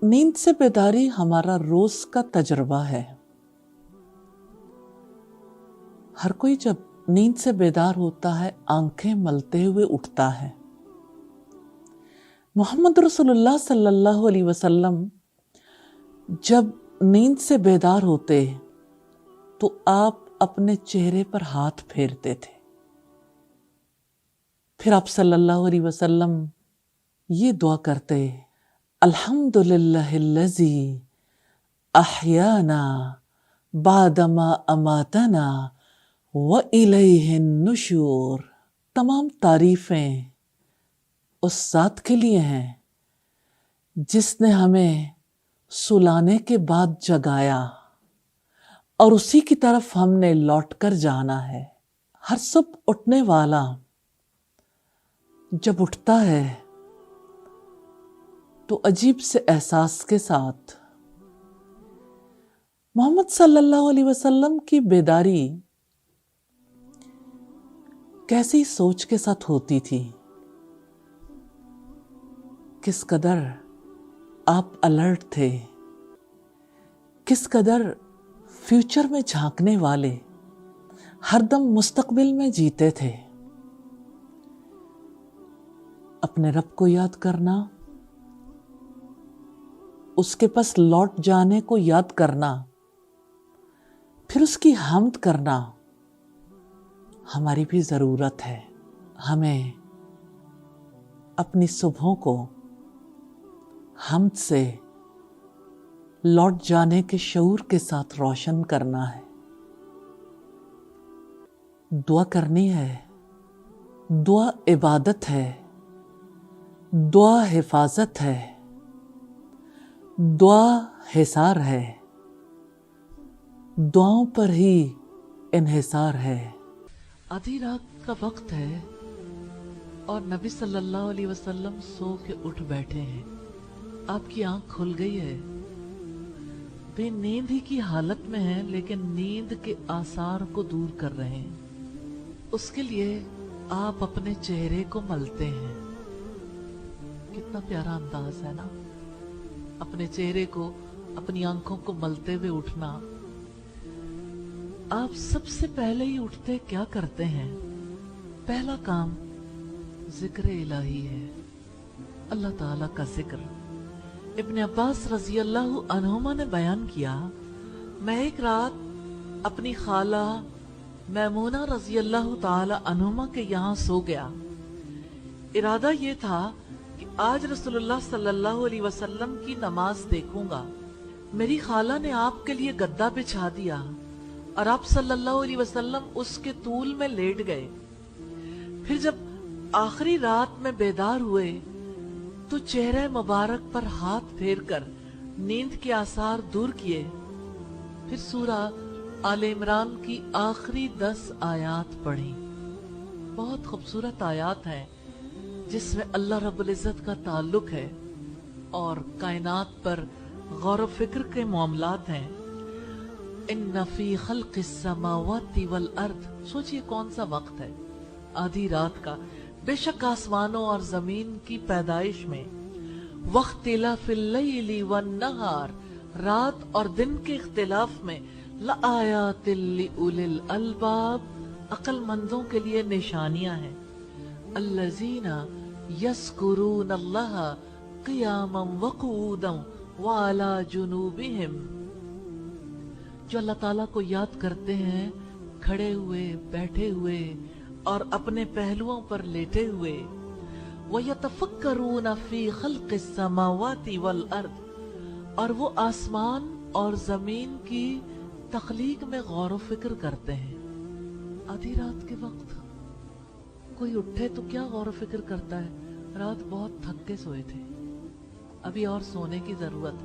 नींद से बेदारी हमारा रोज का तजुर्बा है। हर कोई जब नींद से बेदार होता है आंखें मलते हुए उठता है। मोहम्मद रसूलुल्लाह सल्लल्लाहु अलैहि वसल्लम जब नींद से बेदार होते तो आप अपने चेहरे पर हाथ फेरते थे। फिर आप सल्लल्लाहु अलैहि वसल्लम ये दुआ करते, अल्हम्दुलिल्लाहिल्लज़ी अहयाना बादमा अमातना व इलैहिन नुशूर। तमाम तारीफें उस ज़ात के लिए हैं जिसने हमें सुलाने के बाद जगाया और उसी की तरफ हमने लौटकर जाना है। हर सुबह उठने वाला जब उठता है तो अजीब से एहसास के साथ मोहम्मद सल्लल्लाहु अलैहि वसल्लम की बेदारी कैसी सोच के साथ होती थी। किस कदर आप अलर्ट थे, किस कदर फ्यूचर में झांकने वाले, हरदम मुस्तकबिल में जीते थे। अपने रब को याद करना, उसके पास लौट जाने को याद करना, फिर उसकी हम्द करना हमारी भी ज़रूरत है। हमें अपनी सुबहों को हम्द से लौट जाने के शऊर के साथ रोशन करना है। दुआ करनी है, दुआ इबादत है, दुआ हिफाजत है, दुआ हिसार है, दुआओं पर ही इन्हिसार है। आधी रात का वक्त है और नबी सल्लल्लाहु अलैहि वसल्लम सो के उठ बैठे हैं। आपकी आंख खुल गई है, वे नींद ही की हालत में हैं, लेकिन नींद के आसार को दूर कर रहे हैं। उसके लिए आप अपने चेहरे को मलते हैं। कितना प्यारा अंदाज है ना, अपने चेहरे को, अपनी आंखों को मलते हुए उठना। आप सबसे पहले ही उठते क्या करते हैं? पहला काम जिक्र इलाही है, अल्लाह ताला का जिक्र। इब्न अब्बास रजी अल्लाहु अन्हुमा ने बयान किया, मैं एक रात अपनी खाला मैमूना रजी अल्लाहु ताला अन्हुमा के यहाँ सो गया। इरादा ये था कि आज रसूलुल्लाह सल्लल्लाहु अलैहि वसल्लम की नमाज देखूंगा। मेरी खाला ने आपके लिए गद्दा बिछा दिया और आप सल्लल्लाहु अलैहि वसल्लम उसके तूल में लेट गए। फिर जब आखिरी रात में बेदार हुए तो चेहरे मुबारक पर हाथ फेरकर नींद के आसार दूर किए। फिर सूरह आले इमरान की आखिरी 10 आयात पढ़ी। बहुत खूबसूरत आयात हैं जिसमें अल्लाह रब्बुल इज़्ज़त का ताल्लुक है और कायनात पर गौर व फिक्र के मामलात हैं। इन्ना फी खल्क़िस समावाति वल अर्द। सोचिए कौन सा वक्त है, आधी रात का। बेशक आसमानों और जमीन की पैदाइश में वख्तिलाफिल लैली वन नहार, रात और दिन के इख्तिलाफ में लआयातिल लिउलिल अलबाब, अक्लमंदों के लिए निशानियां हैं। अल्लज़ीना यज़कुरून अल्लाह क़ियामन व क़ुऊदन व अला जुनूबिहिम, जो अल्लाह ताला को याद करते हैं खड़े हुए, बैठे हुए और अपने पहलुओं पर लेटे हुए। वयतफक्करून फी खल्क़िस समावाति वल अर्द, और वो आसमान और जमीन की तख्लीक में गौर व फिक्र करते हैं। आधी रात के वक्त कोई उठे तो क्या गौर व फिक्र करता है? रात बहुत थक के सोए थे, अभी और सोने की जरूरत।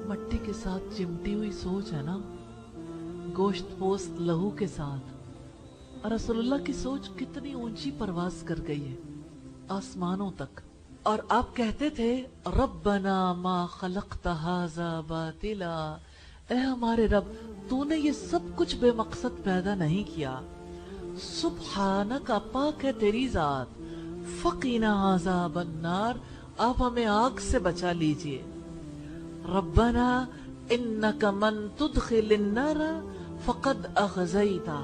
मट्टी के साथ चिमटी हुई सोच है ना, गोश्त पोस्त लहू के साथ। और रसूलुल्लाह की सोच कितनी ऊंची परवाज कर गई है, आसमानों तक। और आप कहते थे, रब्बना मा खलक़्त हाज़ा बातिला, ए हमारे रब, तूने ये सब कुछ बेमकसद पैदा नहीं किया। सुब्हानक, पाक है तेरी जात। फ़क़ीना अज़ाबन नार, आप हमें आग से बचा लीजिए। रब्बना इन्नका मन तुदखिलिन नारा फकद अखज़ैता,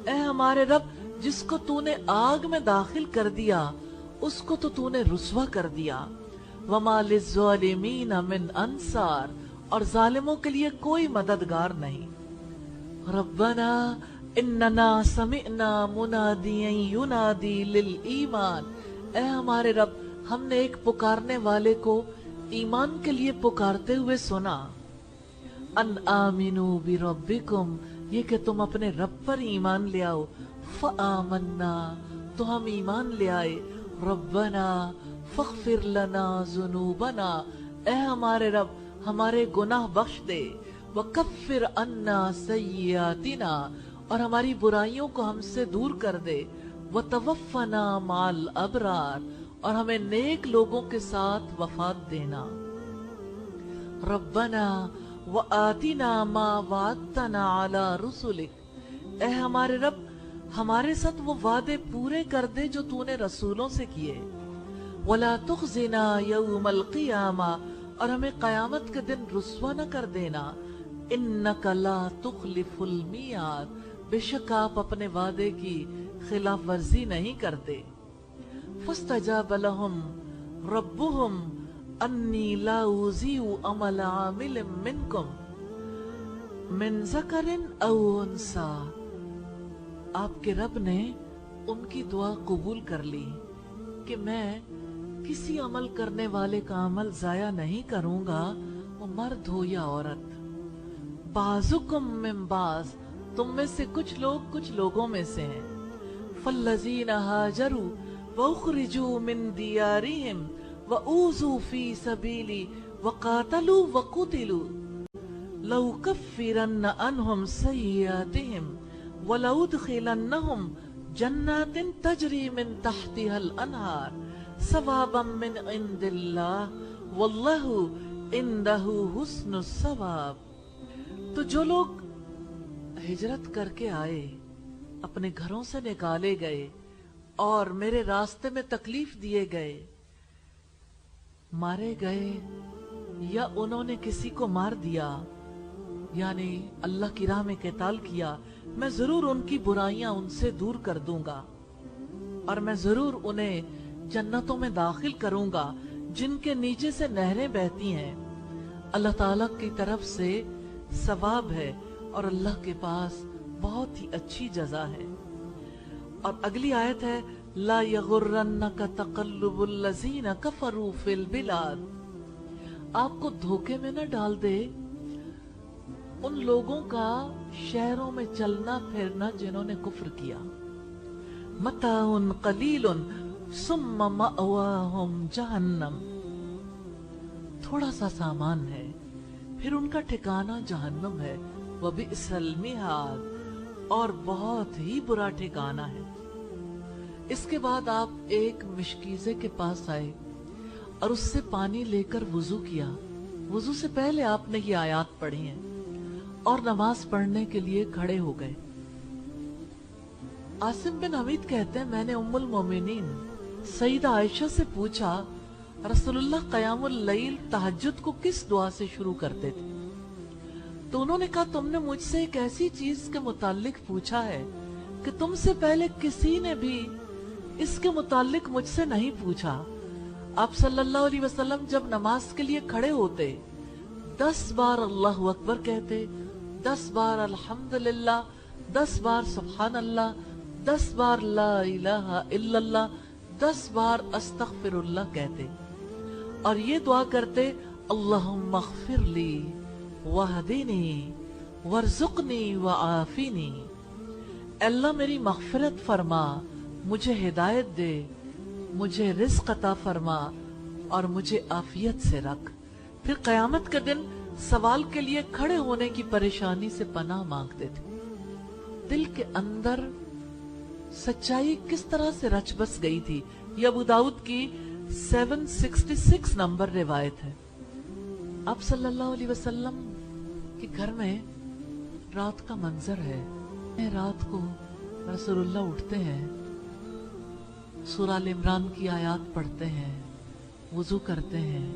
ए हमारे रब जिसको तूने आग में दाखिल कर दिया उसको तो तूने रुस्वा कर दिया। वमा लिज़्ज़ालिमीन मिन अंसार, और जालिमों के लिए कोई मददगार नहीं। रब्बना इन्नना समिअना मुनादियन युनादी लिल ईमान, ए हमारे रब हमने एक पुकारने वाले को ईमान के लिए पुकारते हुए सुना। अन आमिनू बि रब्बिकुम, ये कि तुम अपने रब पर ईमान ले आओ। फ़आमन्ना, तो हम ईमान ले आए। रब्बना फ़ग़फ़िर लना ज़ुनूबना, ए हमारे रब हमारे गुनाह बख्श दे। वकफ़िर अन्ना सय्यातिना, और हमारी बुराइयों को हमसे दूर कर दे। वतवफ़्फ़ना माल अबरार, और हमें नेक लोगों के साथ वफ़ात देना। रब्बना व आतिना मा वाअदतना अला रुसुलिक, ए हमारे रब हमारे साथ वो वादे पूरे कर दे जो तूने रसूलों से किए। वला तुख़ज़िना यौमल क़ियामा, और हमें क़यामत के दिन रुस्वा न कर देना। इन्नका ला तुख़लिफ़ुल मियाद, बेशक आप अपने वादे की खिलाफ वर्जी नहीं करते। फस्तजाब लहुम रब्बुहुम अन्नी ला उज़ीउ अमल आमिलिम मिनकुम मिन ज़करिन औ उन्सा, आपके रब ने उनकी दुआ कबूल कर ली कि मैं किसी अमल करने वाले का अमल जाया नहीं करूंगा, वो मर्द हो या औरत। बाज़ुकुम मिन बाज़, तुम में से कुछ लोग कुछ लोगों में से हैं। फल्लज़ीना हाजरू व उख़रिजू मिन दियारिहिम व ऊज़ू फी सबीली व क़ातलू व क़ुतिलू लउकफ़्फ़िरन्न अन्हुम सय्यातिहिम व लउदख़िलन्नहुम जन्नातिन तजरी मिन तहतिहल अनहार सवाबम मिन इंदिल्लाह वल्लाहु इंदहु हुस्नुस सवाब। तो जो लोग हिजरत करके आए, अपने घरों से निकाले गए और मेरे रास्ते में तकलीफ दिए गए, मारे गए या उन्होंने किसी को मार दिया, यानी अल्लाह की राह में क़िताल किया, मैं जरूर उनकी बुराइयां उनसे दूर कर दूंगा और मैं जरूर उन्हें जन्नतों में दाखिल करूंगा जिनके नीचे से नहरें बहती हैं। अल्लाह ताला की तरफ से सवाब है और अल्लाह के पास बहुत ही अच्छी जजा है। और अगली आयत है ला यगुर्रन्नका तक़ल्लुबुल लज़ीना कफ़रू फ़िल बिलाद, आपको धोखे में न डाल दे उन लोगों का शहरों में चलना फिरना जिन्होंने कुफ्र किया। मताउन क़लीलुन सुम्मा मअवाहुम जहन्नम, थोड़ा सा सामान है फिर उनका ठिकाना जहन्नम है। वबिअसल मिहाद, और बहुत ही बुरा ठिकाना है। इसके बाद आप एक मिशकीज़े के पास आए और उससे पानी लेकर वुजू किया। वुजू से पहले आपने ये आयत पढ़ी हैं और नमाज पढ़ने के लिए खड़े हो गए। आसिम बिन हमीद कहते हैं मैंने उम्मुल मोमिनीन सईदा आयशा से पूछा रसूलुल्लाह क़यामुल लैल तहज्जुद को किस दुआ से शुरू करते थे? तो उन्होंने कहा तुमने मुझसे एक ऐसी चीज के मुताल्लिक पूछा है कि तुमसे पहले किसी ने भी इसके मुताल्लिक मुझसे नहीं पूछा। आप सल्लल्लाहु अलैहि वसल्लम जब नमाज के लिए खड़े होते 10 बार अल्लाहु अकबर कहते, 10 बार अल्हम्दुलिल्लाह, 10 बार सुब्हान अल्लाह, 10 बार ला इलाहा इल्लल्लाह, 10 बार अस्तगफिरुल्लाह कहते और ये दुआ करते अल्लाहुम्मा अग़फ़िरली वहदिनी वरज़ुक़नी वआफ़िनी, अल्लाह मेरी मग़फ़िरत फरमा, मुझे हिदायत दे, मुझे रिज़्क़ अता फरमा और मुझे आफियत से रख। फिर क़यामत के दिन सवाल के लिए खड़े होने की परेशानी से पनाह मांगते थे। दिल के अंदर सच्चाई किस तरह से रच बस गई थी। यह अबू दाऊद की 766 नंबर रिवायत है। आप सल्लल्लाहु अलैहि वसल्लम के घर में रात का मंजर है। रात को रसूलुल्लाह उठते हैं, सूरह अल इमरान की आयत पढ़ते हैं, वुजू करते हैं,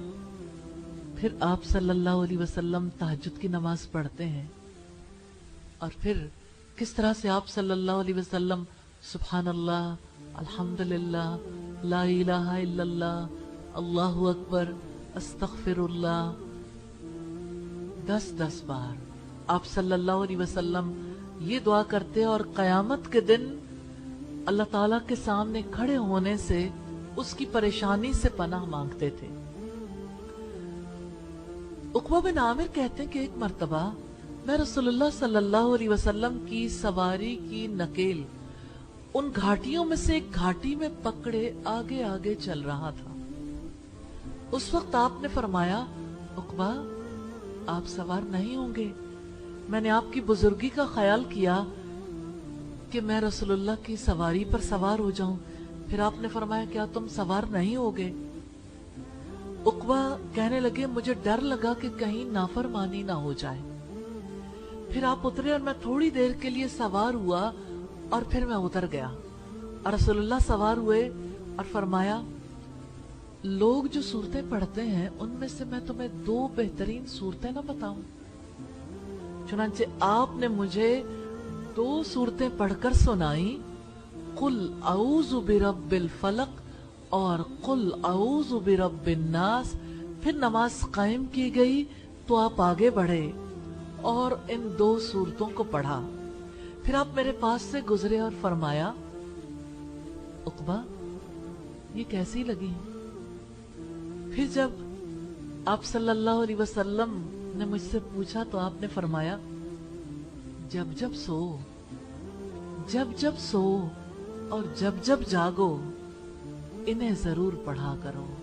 پھر آپ صلی اللہ علیہ وسلم تہجد کی نماز پڑھتے ہیں، اور پھر کس طرح سے آپ صلی اللہ علیہ وسلم سبحان اللہ، الحمدللہ، لا الہ الا اللہ، اللہ اکبر، استغفر اللہ 10 بار آپ صلی اللہ علیہ وسلم یہ دعا کرتے، اور قیامت کے دن اللہ تعالیٰ کے سامنے کھڑے ہونے سے اس کی پریشانی سے پناہ مانگتے تھے۔ عقبہ بن عامر کہتے ہیں کہ ایک مرتبہ میں رسول اللہ صلی اللہ علیہ وسلم کی سواری کی نکیل ان گھاٹیوں میں سے ایک گھاٹی میں پکڑے آگے آگے چل رہا تھا۔ اس وقت آپ نے فرمایا، عقبہ آپ سوار نہیں ہوں گے؟ میں نے آپ کی بزرگی کا خیال کیا کہ میں رسول اللہ کی سواری پر سوار ہو جاؤں۔ پھر آپ نے فرمایا، کیا تم سوار نہیں ہوگے؟ عقبہ کہنے لگے، مجھے ڈر لگا کہ کہیں نافرمانی نہ ہو جائے۔ پھر آپ اترے اور میں تھوڑی دیر کے لیے سوار ہوا، اور پھر میں اتر گیا، اور رسول اللہ سوار ہوئے اور فرمایا، لوگ جو صورتیں پڑھتے ہیں ان میں سے میں تمہیں 2 بہترین صورتیں نہ بتاؤں؟ چنانچہ آپ نے مجھے 2 صورتیں پڑھ کر سنائی، قل اعوذ برب الفلق اور قل اعوذ برب الناس۔ پھر نماز قائم کی گئی تو آپ آگے بڑھے اور ان 2 صورتوں کو پڑھا۔ پھر آپ میرے پاس سے گزرے اور فرمایا، عقبہ یہ کیسی لگی؟ پھر جب آپ صلی اللہ علیہ وسلم نے مجھ سے پوچھا تو آپ نے فرمایا، جب جب سو اور جب جب جاگو انہیں ضرور پڑھا کرو۔